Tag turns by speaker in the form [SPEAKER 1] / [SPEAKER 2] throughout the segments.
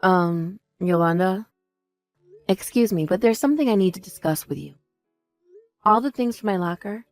[SPEAKER 1] Yolanda, excuse me, but there's something I need to discuss with you. All the things from my locker,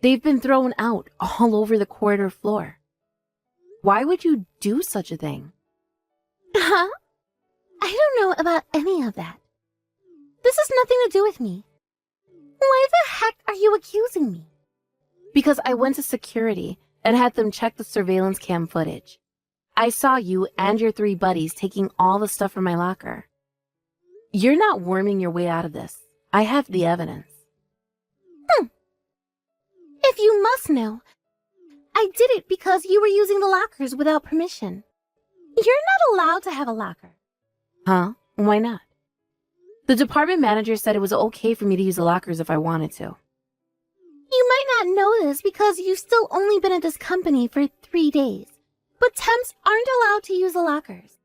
[SPEAKER 1] they've been thrown out all over the corridor floor. Why would you do such a thing?
[SPEAKER 2] Huh? I don't know about any of that. This has nothing to do with me. Why the heck are you accusing me?
[SPEAKER 1] Because I went to security and had them check the surveillance cam footage. I saw you and your 3 buddies taking all the stuff from my locker. You're not worming your way out of this. I have the evidence.
[SPEAKER 2] If you must know, I did it because you were using the lockers without permission. You're not allowed to have a locker.
[SPEAKER 1] Huh? Why not? The department manager said it was okay for me to use the lockers if I wanted to.
[SPEAKER 2] You might not know this because you've still only been at this company for 3 days, but temps aren't allowed to use the lockers.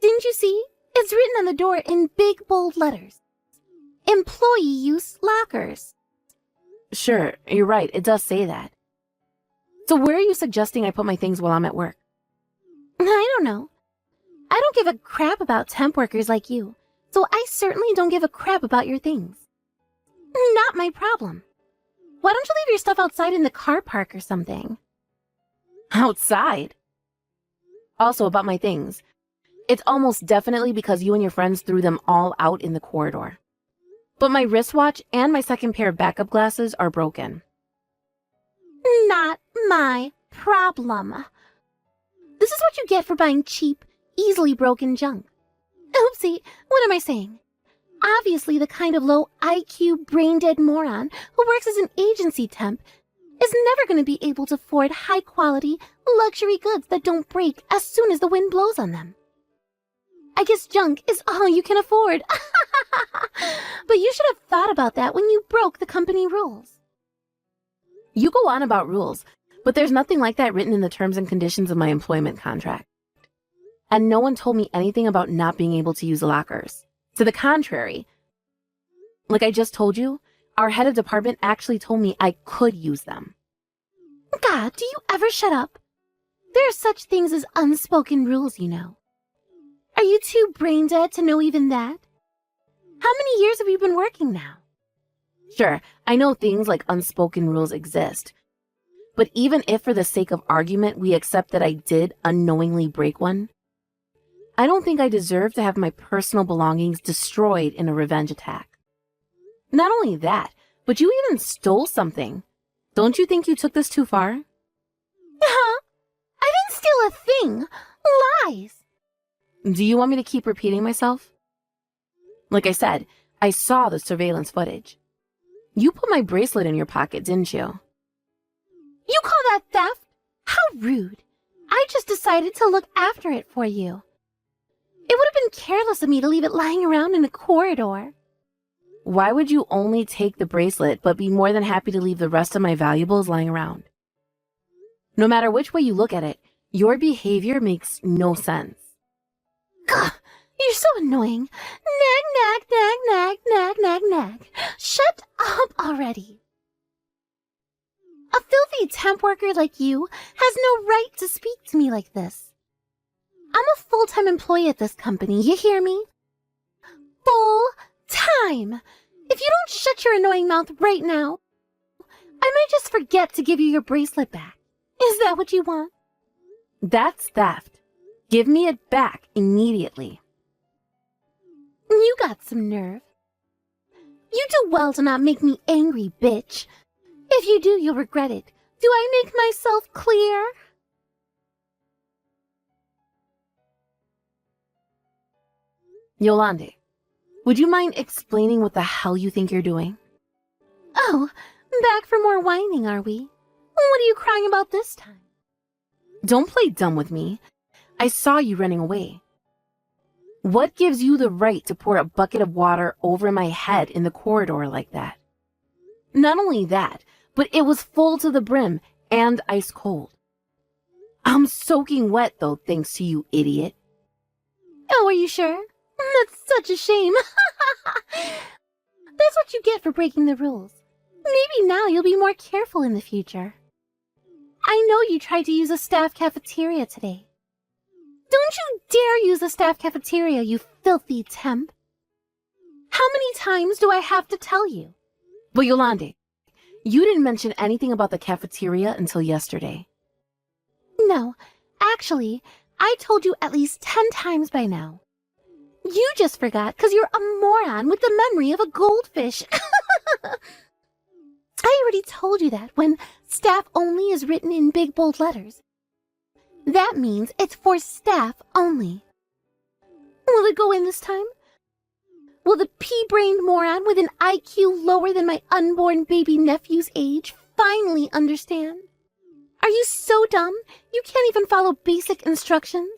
[SPEAKER 2] Didn't you see? It's written on the door in big bold letters. Employee use lockers.
[SPEAKER 1] Sure, you're right, it does say that. So where are you suggesting I put my things while I'm at work?
[SPEAKER 2] I don't know. I don't give a crap about temp workers like you, so I certainly don't give a crap about your things. Not my problem. Why don't you leave your stuff outside in the car park or something?
[SPEAKER 1] Outside? Also, about my things. It's almost definitely because you and your friends threw them all out in the corridor. But my wristwatch and my second pair of backup glasses are broken.
[SPEAKER 2] Not my problem. This is what you get for buying cheap, easily broken junk. Oopsie, what am I saying? Obviously, the kind of low IQ, brain-dead moron who works as an agency temp is never going to be able to afford high-quality, luxury goods that don't break as soon as the wind blows on them. I guess junk is all you can afford. But you should have thought about that when you broke the company rules.
[SPEAKER 1] You go on about rules, but there's nothing like that written in the terms and conditions of my employment contract. And no one told me anything about not being able to use lockers. To the contrary, like I just told you, our head of department actually told me I could use them.
[SPEAKER 2] God, do you ever shut up? There are such things as unspoken rules, you know. Are you too brain dead to know even that? How many years have you been working now?
[SPEAKER 1] Sure, I know things like unspoken rules exist. But even if for the sake of argument we accept that I did unknowingly break one, I don't think I deserve to have my personal belongings destroyed in a revenge attack. Not only that, but you even stole something. Don't you think you took this too far?
[SPEAKER 2] Huh? I didn't steal a thing. Lies.
[SPEAKER 1] Do you want me to keep repeating myself? Like I said, I saw the surveillance footage. You put my bracelet in your pocket, didn't you?
[SPEAKER 2] You call that theft? How rude. I just decided to look after it for you. It would have been careless of me to leave it lying around in a corridor.
[SPEAKER 1] Why would you only take the bracelet but be more than happy to leave the rest of my valuables lying around? No matter which way you look at it, your behavior makes no sense.
[SPEAKER 2] Gah, you're so annoying. Nag, nag, nag, nag, nag, nag, nag. Shut up already. A filthy temp worker like you has no right to speak to me like this. I'm a full-time employee at this company, you hear me? Full-time! If you don't shut your annoying mouth right now, I might just forget to give you your bracelet back. Is that what you want?
[SPEAKER 1] That's theft. Give me it back immediately.
[SPEAKER 2] You got some nerve. You do well to not make me angry, bitch. If you do, you'll regret it. Do I make myself clear?
[SPEAKER 1] Yolande, would you mind explaining what the hell you think you're doing?
[SPEAKER 2] Oh, back for more whining, are we? What are you crying about this time?
[SPEAKER 1] Don't play dumb with me. I saw you running away. What gives you the right to pour a bucket of water over my head in the corridor like that? Not only that, but it was full to the brim and ice cold. I'm soaking wet though, thanks to you, idiot.
[SPEAKER 2] Oh, are you sure? That's such a shame. That's what you get for breaking the rules. Maybe now you'll be more careful in the future. I know you tried to use a staff cafeteria today. Don't you dare use the staff cafeteria, you filthy temp. How many times do I have to tell you?
[SPEAKER 1] But Yolande, you didn't mention anything about the cafeteria until yesterday.
[SPEAKER 2] No, actually, I told you at least 10 times by now. You just forgot because you're a moron with the memory of a goldfish. I already told you that when staff only is written in big bold letters. That means it's for staff only. Will it go in this time? Will the pea-brained moron with an IQ lower than my unborn baby nephew's age finally understand? Are you so dumb you can't even follow basic instructions?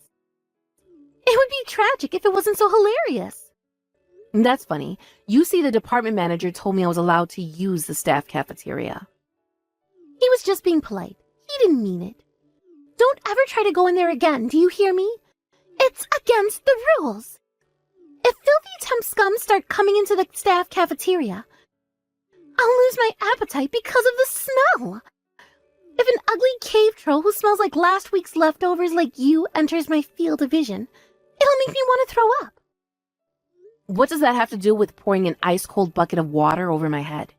[SPEAKER 2] It would be tragic if it wasn't so hilarious.
[SPEAKER 1] That's funny. You see, the department manager told me I was allowed to use the staff cafeteria.
[SPEAKER 2] He was just being polite. He didn't mean it. Don't ever try to go in there again, do you hear me? It's against the rules. If filthy temp scum start coming into the staff cafeteria, I'll lose my appetite because of the smell. If an ugly cave troll who smells like last week's leftovers like you enters my field of vision, it'll make me want to throw up.
[SPEAKER 1] What does that have to do with pouring an ice-cold bucket of water over my head?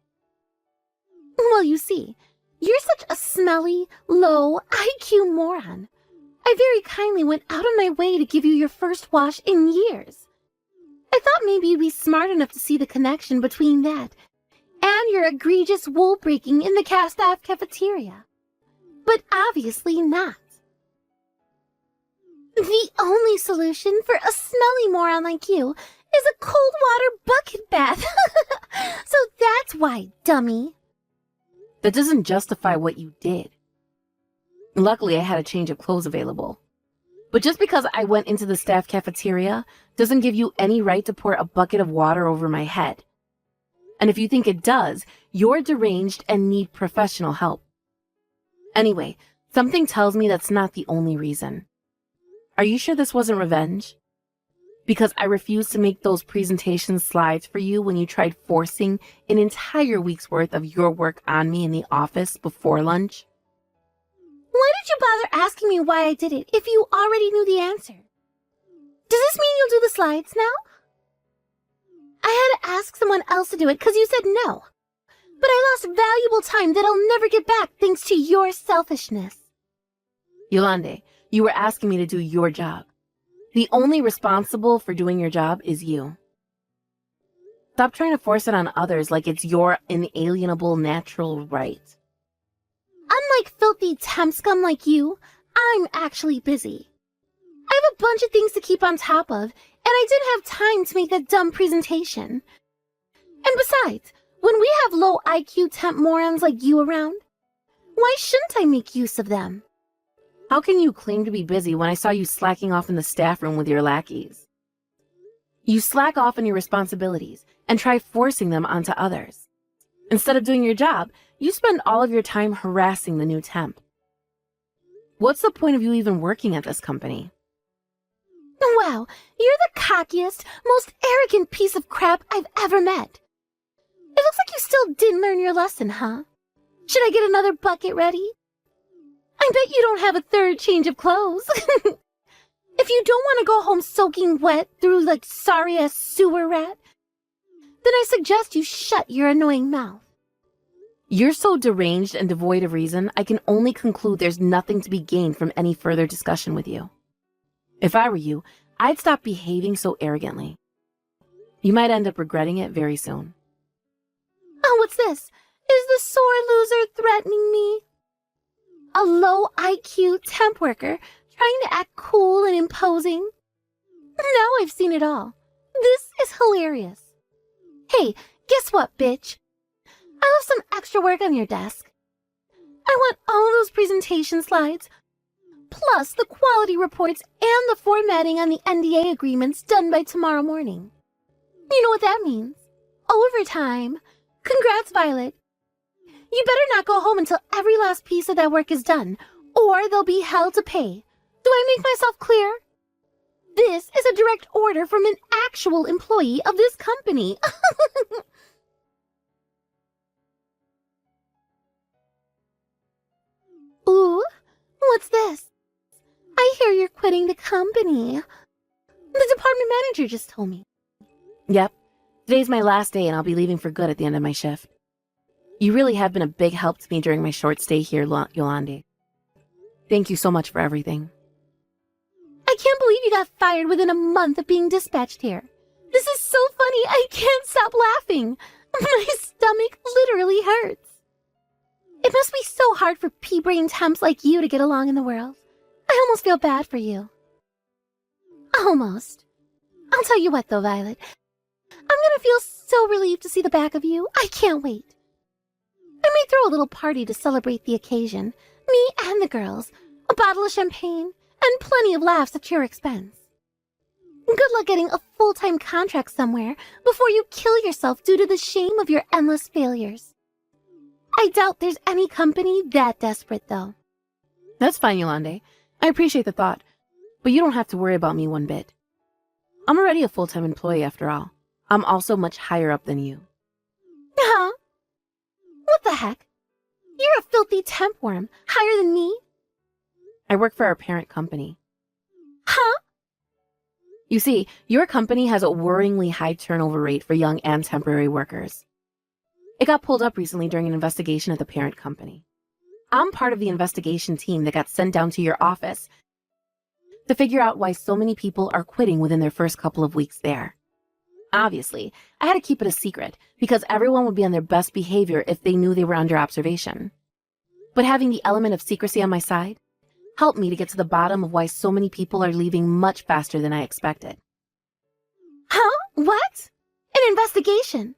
[SPEAKER 2] Well, you see, you're such a smelly, low IQ moron. I very kindly went out of my way to give you your first wash in years. I thought maybe you'd be smart enough to see the connection between that and your egregious wool breaking in the staff cafeteria. But obviously not. The only solution for a smelly moron like you is a cold water bucket bath. So that's why, dummy.
[SPEAKER 1] That doesn't justify what you did. Luckily, I had a change of clothes available. But just because I went into the staff cafeteria doesn't give you any right to pour a bucket of water over my head. And if you think it does, you're deranged and need professional help. Anyway, something tells me that's not the only reason. Are you sure this wasn't revenge? Because I refused to make those presentation slides for you when you tried forcing an entire week's worth of your work on me in the office before lunch?
[SPEAKER 2] Why did you bother asking me why I did it if you already knew the answer? Does this mean you'll do the slides now? I had to ask someone else to do it because you said no. But I lost valuable time that I'll never get back thanks to your selfishness.
[SPEAKER 1] Yolande, you were asking me to do your job. The only responsible for doing your job is you. Stop trying to force it on others like it's your inalienable natural right.
[SPEAKER 2] Unlike filthy temp scum like you, I'm actually busy. I have a bunch of things to keep on top of, and I didn't have time to make that dumb presentation. And besides, when we have low IQ temp morons like you around, why shouldn't I make use of them?
[SPEAKER 1] How can you claim to be busy when I saw you slacking off in the staff room with your lackeys? You slack off on your responsibilities and try forcing them onto others. Instead of doing your job, you spend all of your time harassing the new temp. What's the point of you even working at this company?
[SPEAKER 2] Wow, you're the cockiest, most arrogant piece of crap I've ever met. It looks like you still didn't learn your lesson, huh? Should I get another bucket ready? I bet you don't have a third change of clothes. If you don't want to go home soaking wet through like sorry-ass sewer rat, then I suggest you shut your annoying mouth.
[SPEAKER 1] You're so deranged and devoid of reason, I can only conclude there's nothing to be gained from any further discussion with you. If I were you, I'd stop behaving so arrogantly. You might end up regretting it very soon.
[SPEAKER 2] Oh, what's this? Is the sore loser threatening me? A low IQ temp worker trying to act cool and imposing? Now I've seen it all. This is hilarious. Hey, guess what, bitch? I left some extra work on your desk. I want all those presentation slides, plus the quality reports and the formatting on the NDA agreements done by tomorrow morning. You know what that means? Overtime. Congrats, Violet. You better not go home until every last piece of that work is done, or there'll be hell to pay. Do I make myself clear? This is a direct order from an actual employee of this company. Ooh, what's this? I hear you're quitting the company. The department manager just told me.
[SPEAKER 1] Yep. Today's my last day and I'll be leaving for good at the end of my shift. You really have been a big help to me during my short stay here, Yolande. Thank you so much for everything.
[SPEAKER 2] I can't believe you got fired within a month of being dispatched here. This is so funny, I can't stop laughing. My stomach literally hurts. It must be so hard for pea-brain temps like you to get along in the world. I almost feel bad for you. Almost. I'll tell you what though, Violet. I'm gonna feel so relieved to see the back of you. I can't wait. I may throw a little party to celebrate the occasion. Me and the girls. A bottle of champagne. And plenty of laughs at your expense. Good luck getting a full-time contract somewhere before you kill yourself due to the shame of your endless failures. I doubt there's any company that desperate, though.
[SPEAKER 1] That's fine, Yolande. I appreciate the thought, but you don't have to worry about me one bit. I'm already a full-time employee after all. I'm also much higher up than you.
[SPEAKER 2] Huh? What the heck? You're a filthy temp worm, higher than me?
[SPEAKER 1] I work for our parent company.
[SPEAKER 2] Huh?
[SPEAKER 1] You see, your company has a worryingly high turnover rate for young and temporary workers. It got pulled up recently during an investigation at the parent company. I'm part of the investigation team that got sent down to your office to figure out why so many people are quitting within their first couple of weeks there. Obviously, I had to keep it a secret because everyone would be on their best behavior if they knew they were under observation. But having the element of secrecy on my side helped me to get to the bottom of why so many people are leaving much faster than I expected.
[SPEAKER 2] Huh? What? An investigation?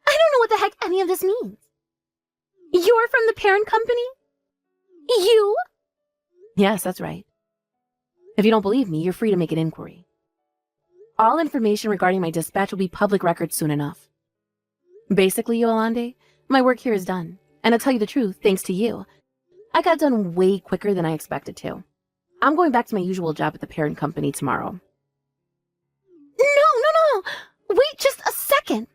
[SPEAKER 2] I don't know what the heck any of this means. You're from the parent company? You?
[SPEAKER 1] Yes, that's right. If you don't believe me, you're free to make an inquiry. All information regarding my dispatch will be public record soon enough. Basically, Yolande, my work here is done. And to tell you the truth, thanks to you, I got done way quicker than I expected to. I'm going back to my usual job at the parent company tomorrow.
[SPEAKER 2] No. Wait just a second.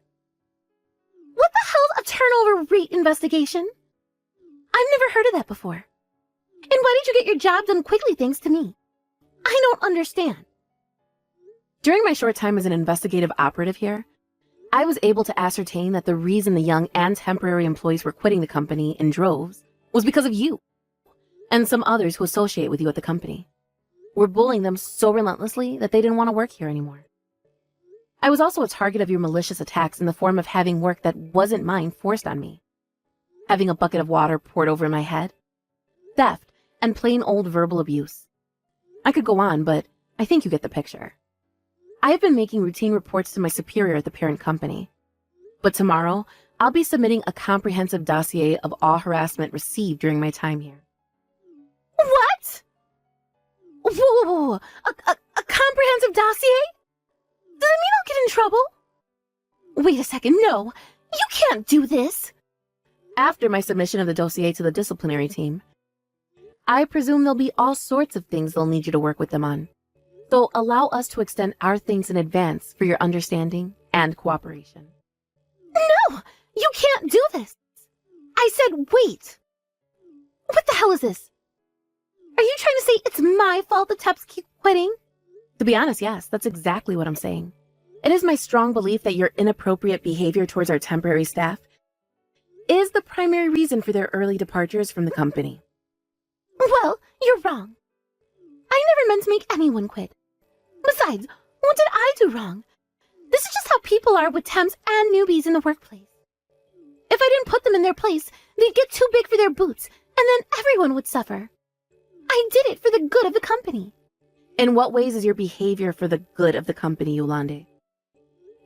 [SPEAKER 2] What the hell's a turnover rate investigation? I've never heard of that before. And why did you get your job done quickly thanks to me? I don't understand.
[SPEAKER 1] During my short time as an investigative operative here, I was able to ascertain that the reason the young and temporary employees were quitting the company in droves was because of you and some others who associate with you at the company. We're bullying them so relentlessly that they didn't want to work here anymore. I was also a target of your malicious attacks in the form of having work that wasn't mine forced on me, having a bucket of water poured over my head, theft, and plain old verbal abuse. I could go on, but I think you get the picture. I have been making routine reports to my superior at the parent company, but tomorrow I'll be submitting a comprehensive dossier of all harassment received during my time here.
[SPEAKER 2] What? Whoa. A comprehensive dossier? Does it mean I'll get in trouble? Wait a second, no. You can't do this.
[SPEAKER 1] After my submission of the dossier to the disciplinary team, I presume there'll be all sorts of things they'll need you to work with them on. So allow us to extend our thanks in advance for your understanding and cooperation.
[SPEAKER 2] No, you can't do this. I said wait. What the hell is this? Are you trying to say it's my fault the Teps keep quitting?
[SPEAKER 1] To be honest, yes, that's exactly what I'm saying. It is my strong belief that your inappropriate behavior towards our temporary staff is the primary reason for their early departures from the company.
[SPEAKER 2] Well, you're wrong. I never meant to make anyone quit. Besides, what did I do wrong? This is just how people are with temps and newbies in the workplace. If I didn't put them in their place, they'd get too big for their boots, and then everyone would suffer. I did it for the good of the company.
[SPEAKER 1] In what ways is your behavior for the good of the company, Yolande?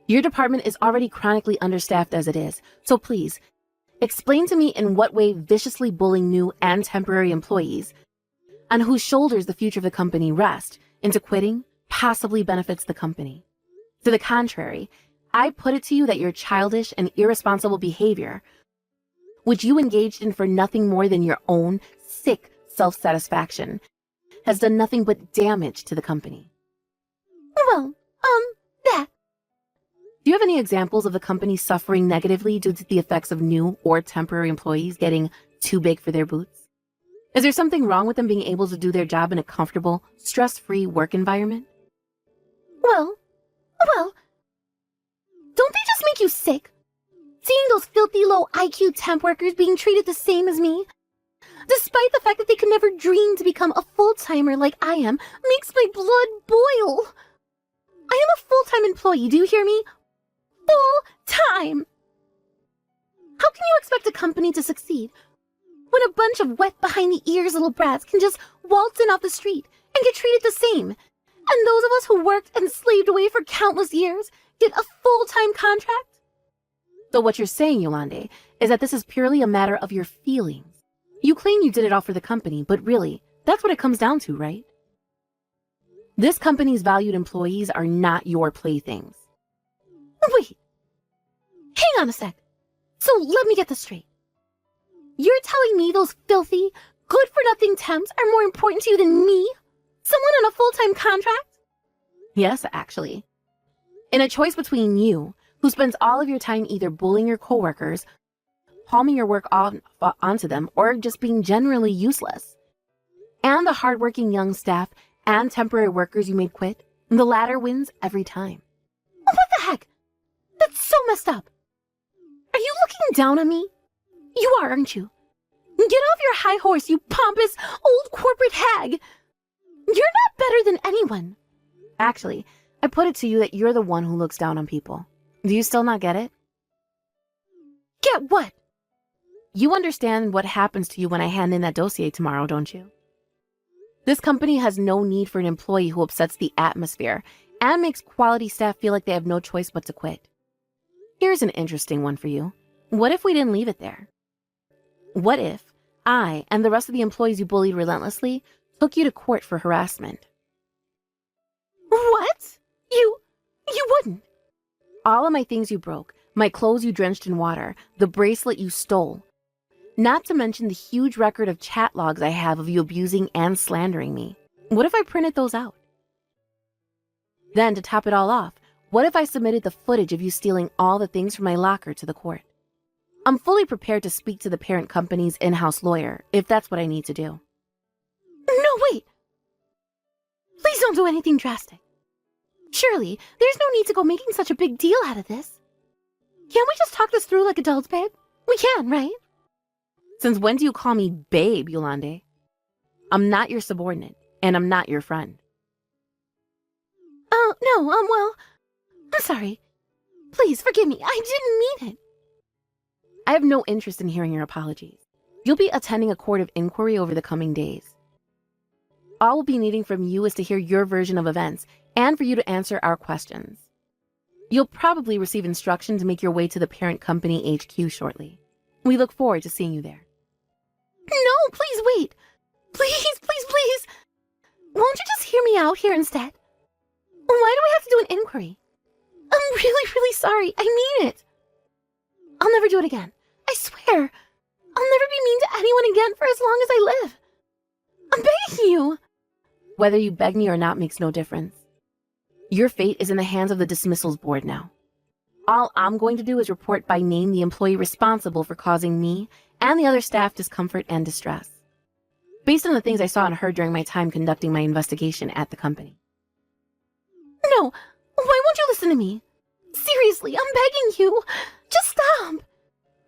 [SPEAKER 1] Your department is already chronically understaffed as it is, so please, explain to me in what way viciously bullying new and temporary employees, on whose shoulders the future of the company rests, into quitting possibly benefits the company. To the contrary, I put it to you that your childish and irresponsible behavior, which you engaged in for nothing more than your own sick self-satisfaction, has done nothing but damage to the company.
[SPEAKER 2] Well, that.
[SPEAKER 1] Do you have any examples of the company suffering negatively due to the effects of new or temporary employees getting too big for their boots? Is there something wrong with them being able to do their job in a comfortable, stress-free work environment?
[SPEAKER 2] Well, don't they just make you sick? Seeing those filthy low IQ temp workers being treated the same as me, despite the fact that they could never dream to become a full-timer like I am, makes my blood boil. I am a full-time employee, do you hear me? Full-time! How can you expect a company to succeed when a bunch of wet behind-the-ears little brats can just waltz in off the street and get treated the same, and those of us who worked and slaved away for countless years get a full-time contract?
[SPEAKER 1] So what you're saying, Yolande, is that this is purely a matter of your feelings. You claim you did it all for the company, but really, that's what it comes down to, right? This company's valued employees are not your playthings.
[SPEAKER 2] Wait. Hang on a sec. So let me get this straight. You're telling me those filthy, good-for-nothing temps are more important to you than me? Someone on a full-time contract?
[SPEAKER 1] Yes, actually. In a choice between you, who spends all of your time either bullying your coworkers, palming your work onto them, or just being generally useless, and the hardworking young staff and temporary workers you made quit, the latter wins every time.
[SPEAKER 2] What the heck? That's so messed up. Are you looking down on me? You are, aren't you? Get off your high horse, you pompous, old corporate hag. You're not better than anyone.
[SPEAKER 1] Actually, I put it to you that you're the one who looks down on people. Do you still not get it?
[SPEAKER 2] Get what?
[SPEAKER 1] You understand what happens to you when I hand in that dossier tomorrow, don't you? This company has no need for an employee who upsets the atmosphere and makes quality staff feel like they have no choice but to quit. Here's an interesting one for you. What if we didn't leave it there? What if I and the rest of the employees you bullied relentlessly took you to court for harassment?
[SPEAKER 2] What? You wouldn't.
[SPEAKER 1] All of my things you broke, my clothes you drenched in water, the bracelet you stole. Not to mention the huge record of chat logs I have of you abusing and slandering me. What if I printed those out? Then, to top it all off, what if I submitted the footage of you stealing all the things from my locker to the court? I'm fully prepared to speak to the parent company's in-house lawyer, if that's what I need to do.
[SPEAKER 2] No, wait. Please don't do anything drastic. Surely, there's no need to go making such a big deal out of this. Can't we just talk this through like adults, babe? We can, right?
[SPEAKER 1] Since when do you call me babe, Yolande? I'm not your subordinate, and I'm not your friend.
[SPEAKER 2] Oh, no, well, I'm sorry. Please, forgive me. I didn't mean it.
[SPEAKER 1] I have no interest in hearing your apologies. You'll be attending a court of inquiry over the coming days. All we'll be needing from you is to hear your version of events and for you to answer our questions. You'll probably receive instruction to make your way to the parent company HQ shortly. We look forward to seeing you there.
[SPEAKER 2] No, please wait. Please. Won't you just hear me out here instead? Why do we have to do an inquiry? I'm really sorry. I mean it. I'll never do it again. I swear. I'll never be mean to anyone again for as long as I live. I'm begging you.
[SPEAKER 1] Whether you beg me or not makes no difference. Your fate is in the hands of the dismissals board now. All I'm going to do is report by name the employee responsible for causing me and the other staff discomfort and distress, based on the things I saw and heard during my time conducting my investigation at the company.
[SPEAKER 2] No, why won't you listen to me? Seriously, I'm begging you. Just stop.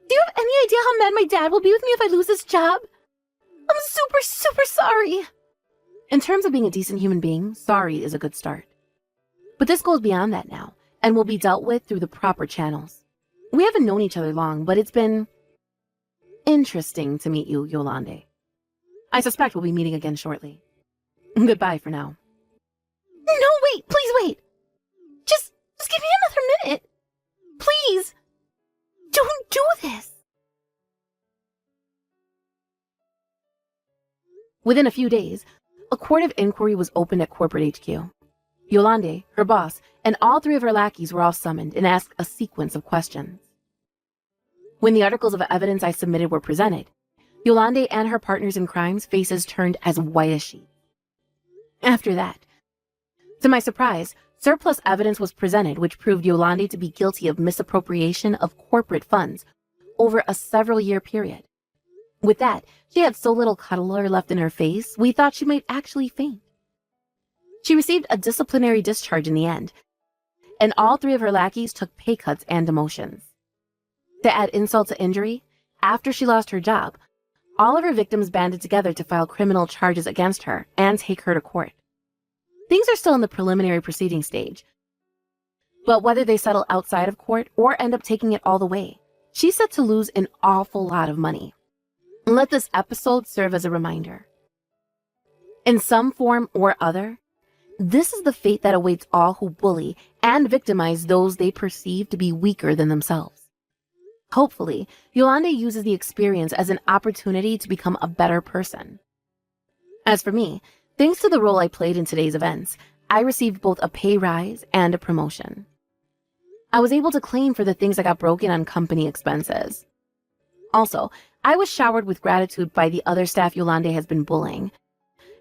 [SPEAKER 2] Do you have any idea how mad my dad will be with me if I lose this job? I'm super sorry.
[SPEAKER 1] In terms of being a decent human being, sorry is a good start. But this goes beyond that now, and will be dealt with through the proper channels. We haven't known each other long, but it's been interesting to meet you, Yolande. I suspect we'll be meeting again shortly. Goodbye for now.
[SPEAKER 2] No, wait, please wait. Just give me another minute. Please. Don't do this.
[SPEAKER 1] Within a few days, a court of inquiry was opened at corporate HQ. Yolande, her boss, and all three of her lackeys were all summoned and asked a sequence of questions. When the articles of evidence I submitted were presented, Yolande and her partners in crime's faces turned as white as sheet. After that, to my surprise, surplus evidence was presented which proved Yolande to be guilty of misappropriation of corporate funds over a several-year period. With that, she had so little color left in her face, we thought she might actually faint. She received a disciplinary discharge in the end, and all 3 of her lackeys took pay cuts and demotions. To add insult to injury, after she lost her job, all of her victims banded together to file criminal charges against her and take her to court. Things are still in the preliminary proceeding stage, but whether they settle outside of court or end up taking it all the way, she's set to lose an awful lot of money. Let this episode serve as a reminder. In some form or other, this is the fate that awaits all who bully and victimize those they perceive to be weaker than themselves. Hopefully, Yolanda uses the experience as an opportunity to become a better person. As for me, thanks to the role I played in today's events, I received both a pay rise and a promotion. I was able to claim for the things that got broken on company expenses. Also, I was showered with gratitude by the other staff Yolanda has been bullying,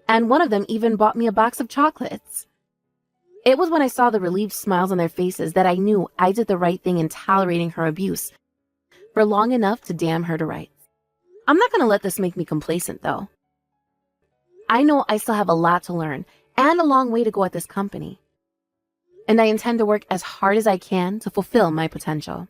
[SPEAKER 1] and one of them even bought me a box of chocolates. It was when I saw the relieved smiles on their faces that I knew I did the right thing in tolerating her abuse for long enough to damn her to rights. I'm not going to let this make me complacent, though. I know I still have a lot to learn and a long way to go at this company, and I intend to work as hard as I can to fulfill my potential.